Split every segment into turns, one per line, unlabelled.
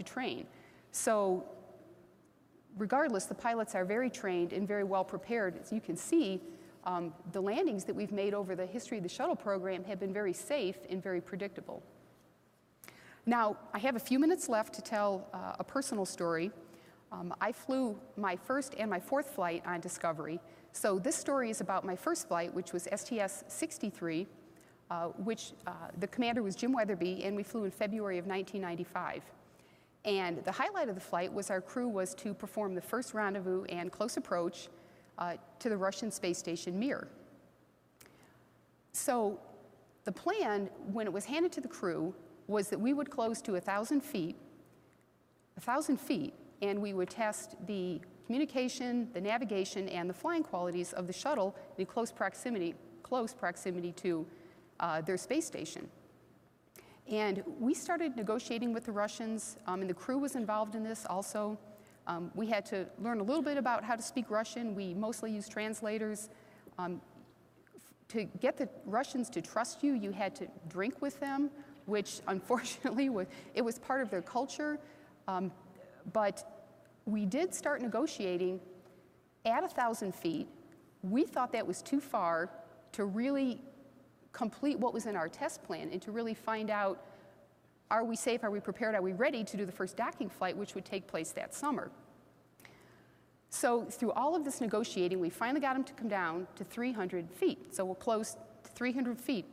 to train. So regardless, the pilots are very trained and very well prepared. As you can see, the landings that we've made over the history of the shuttle program have been very safe and very predictable. Now, I have a few minutes left to tell a personal story. I flew my first and my fourth flight on Discovery. So this story is about my first flight, which was STS-63, which the commander was Jim Weatherby, and we flew in February of 1995. And the highlight of the flight was our crew was to perform the first rendezvous and close approach to the Russian space station Mir. So the plan, when it was handed to the crew, was that we would close to 1,000 feet, and we would test the communication, the navigation, and the flying qualities of the shuttle in close proximity to their space station. And we started negotiating with the Russians, and the crew was involved in this also. We had to learn a little bit about how to speak Russian. We mostly used translators. To get the Russians to trust you, you had to drink with them, which unfortunately it was part of their culture. But we did start negotiating at 1,000 feet. We thought that was too far to really complete what was in our test plan and to really find out, are we safe, are we prepared, are we ready to do the first docking flight, which would take place that summer. So through all of this negotiating, we finally got them to come down to 300 feet. So we'll close to 300 feet.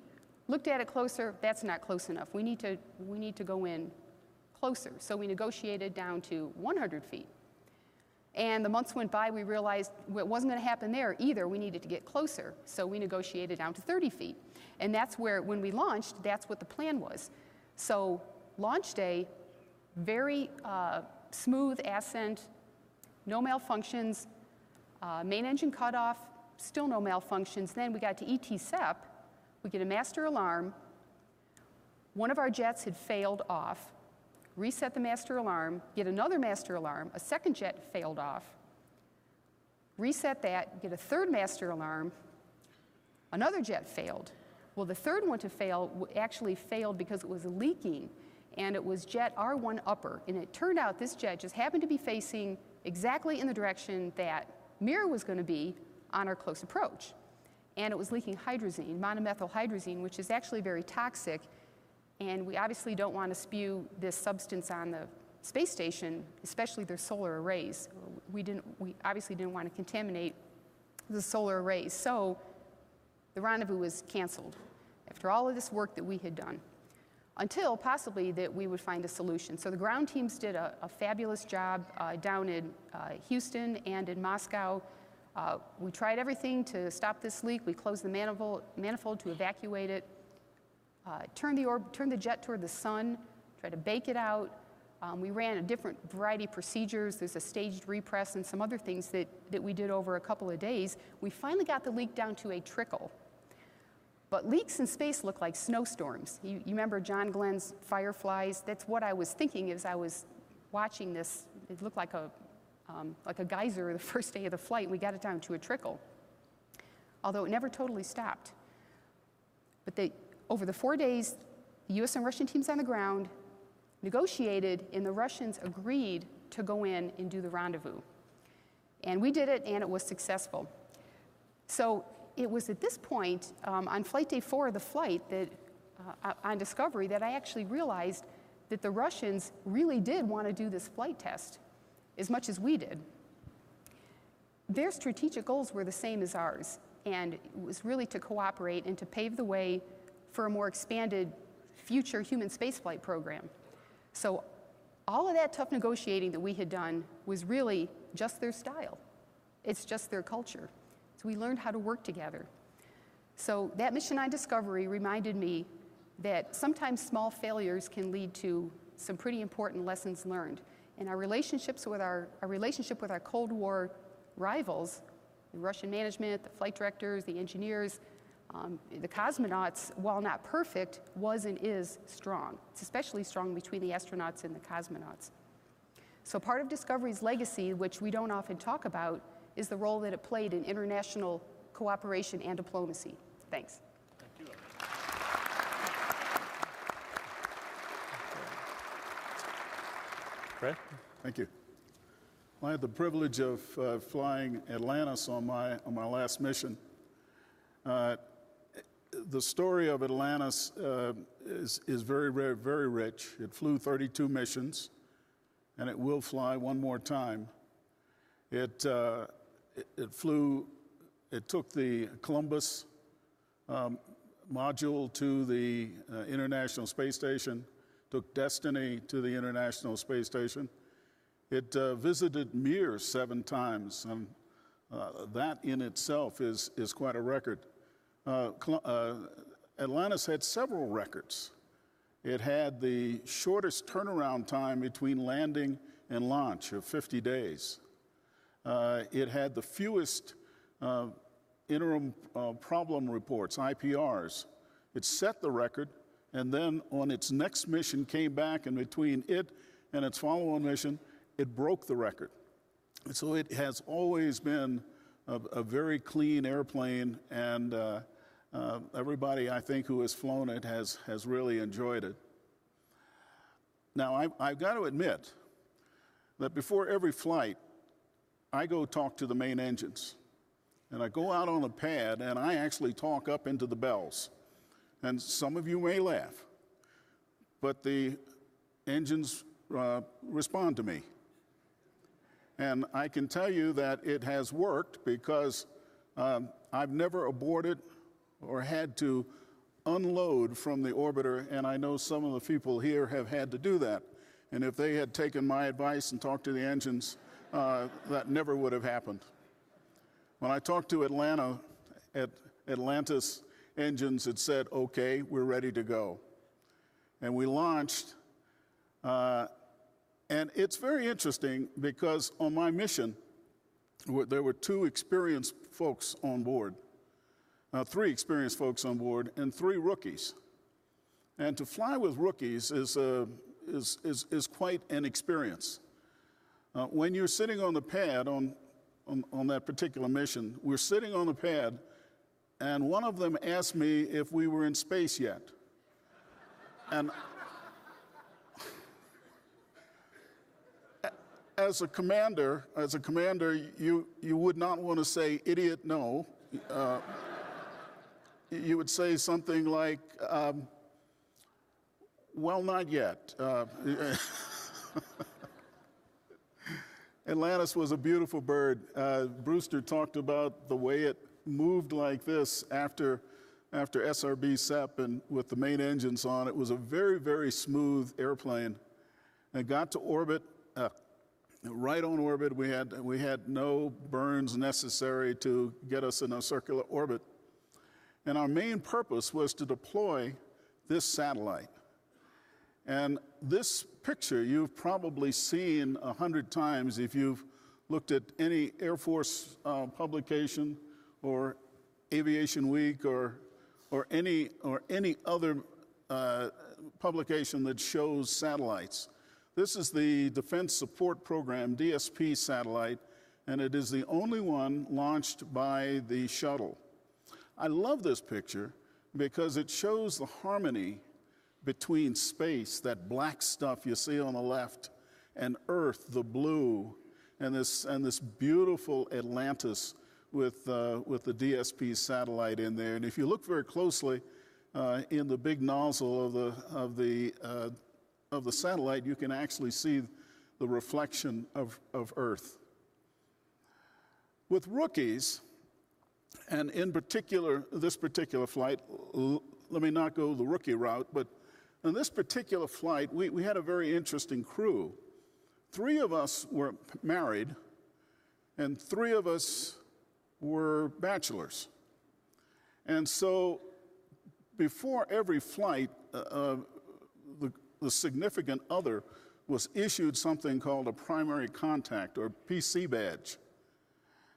Looked at it closer, that's not close enough. We need to go in closer. So we negotiated down to 100 feet. And the months went by, we realized it wasn't going to happen there either. We needed to get closer. So we negotiated down to 30 feet. And that's where, when we launched, that's what the plan was. So launch day, very smooth ascent, no malfunctions, main engine cutoff, still no malfunctions. Then we got to ETSEP, we get a master alarm. One of our jets had failed off. Reset the master alarm, get another master alarm, a second jet failed off, reset that, get a third master alarm, another jet failed. Well, the third one to fail actually failed because it was leaking, and it was jet R1 upper. And it turned out this jet just happened to be facing exactly in the direction that Mir was going to be on our close approach. And it was leaking hydrazine, monomethyl hydrazine, which is actually very toxic. And we obviously don't want to spew this substance on the space station, especially their solar arrays. We obviously didn't want to contaminate the solar arrays. So the rendezvous was canceled after all of this work that we had done, until possibly that we would find a solution. So the ground teams did a fabulous job down in Houston and in Moscow. We tried everything to stop this leak. We closed the manifold to evacuate it. Turn the jet toward the sun, try to bake it out. We ran a different variety of procedures. There's a staged repress and some other things that we did over a couple of days. We finally got the leak down to a trickle. But leaks in space look like snowstorms. You remember John Glenn's Fireflies? That's what I was thinking as I was watching this. It looked like a geyser the first day of the flight. We got it down to a trickle, although it never totally stopped. But over the 4 days, the US and Russian teams on the ground negotiated, and the Russians agreed to go in and do the rendezvous. And we did it, and it was successful. So it was at this point, on flight day 4 of the flight, that on Discovery, that I actually realized that the Russians really did want to do this flight test as much as we did. Their strategic goals were the same as ours, and it was really to cooperate and to pave the way for a more expanded future human spaceflight program. So all of that tough negotiating that we had done was really just their style. It's just their culture. So we learned how to work together. So that mission on Discovery reminded me that sometimes small failures can lead to some pretty important lessons learned. And our relationship with our Cold War rivals, the Russian management, the flight directors, the engineers, the cosmonauts, while not perfect, was and is strong. It's especially strong between the astronauts and the cosmonauts. So part of Discovery's legacy, which we don't often talk about, is the role that it played in international cooperation and diplomacy. Thanks.
Thank you. Brad?
Thank you. I had the privilege of flying Atlantis on my last mission. The story of Atlantis is very, very, very rich. It flew 32 missions, and it will fly one more time. It took the Columbus module to the International Space Station, took Destiny to the International Space Station. It visited Mir 7 times, and that in itself is quite a record. Atlantis had several records. It had the shortest turnaround time between landing and launch of 50 days. It had the fewest interim problem reports, IPRs. It set the record, and then on its next mission came back, and between it and its follow-on mission, it broke the record. And so it has always been a very clean airplane, and everybody, I think, who has flown it has really enjoyed it. Now, I've got to admit that before every flight, I go talk to the main engines. And I go out on the pad, and I actually talk up into the bells. And some of you may laugh, but the engines respond to me. And I can tell you that it has worked, because I've never aborted or had to unload from the orbiter, and I know some of the people here have had to do that. And if they had taken my advice and talked to the engines, that never would have happened. When I talked to Atlantis engines, it said, okay, we're ready to go. And we launched, and it's very interesting, because on my mission, there were 2 experienced folks on board, 3 experienced folks on board, and 3 rookies. And to fly with rookies is quite an experience. When you're sitting on the pad on that particular mission, we're sitting on the pad, and one of them asked me if we were in space yet. And as a commander, you would not want to say, idiot, no. You would say something like, well, not yet. Atlantis was a beautiful bird. Brewster talked about the way it moved like this after SRB SEP and with the main engines on. It was a very, very smooth airplane. It got to orbit, right on orbit. We had no burns necessary to get us in a circular orbit. And our main purpose was to deploy this satellite. And this picture you've probably seen 100 times if you've looked at any Air Force publication or Aviation Week or any other publication that shows satellites. This is the Defense Support Program, DSP satellite, and it is the only one launched by the Shuttle. I love this picture because it shows the harmony between space, that black stuff you see on the left, and Earth, the blue, and this beautiful Atlantis with the DSP satellite in there. And if you look very closely in the big nozzle of the satellite, you can actually see the reflection of Earth. With rookies, and in particular, this particular flight, let me not go the rookie route, but on this particular flight, we had a very interesting crew. 3 of us were married, and 3 of us were bachelors. And so before every flight, the significant other was issued something called a primary contact, or PC badge.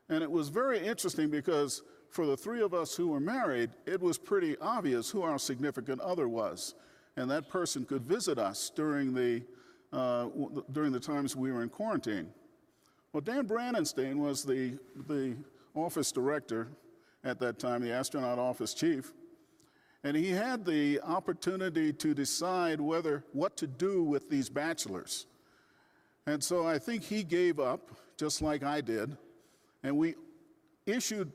And it was very interesting because for the 3 of us who were married, it was pretty obvious who our significant other was. And that person could visit us during the times we were in quarantine. Well, Dan Brandenstein was the office director at that time, the astronaut office chief, and he had the opportunity to decide what to do with these bachelors. And so I think he gave up, just like I did, and we issued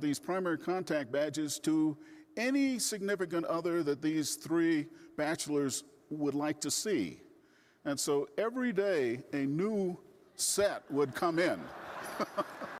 these primary contact badges to any significant other that these 3 bachelors would like to see. And so every day a new set would come in.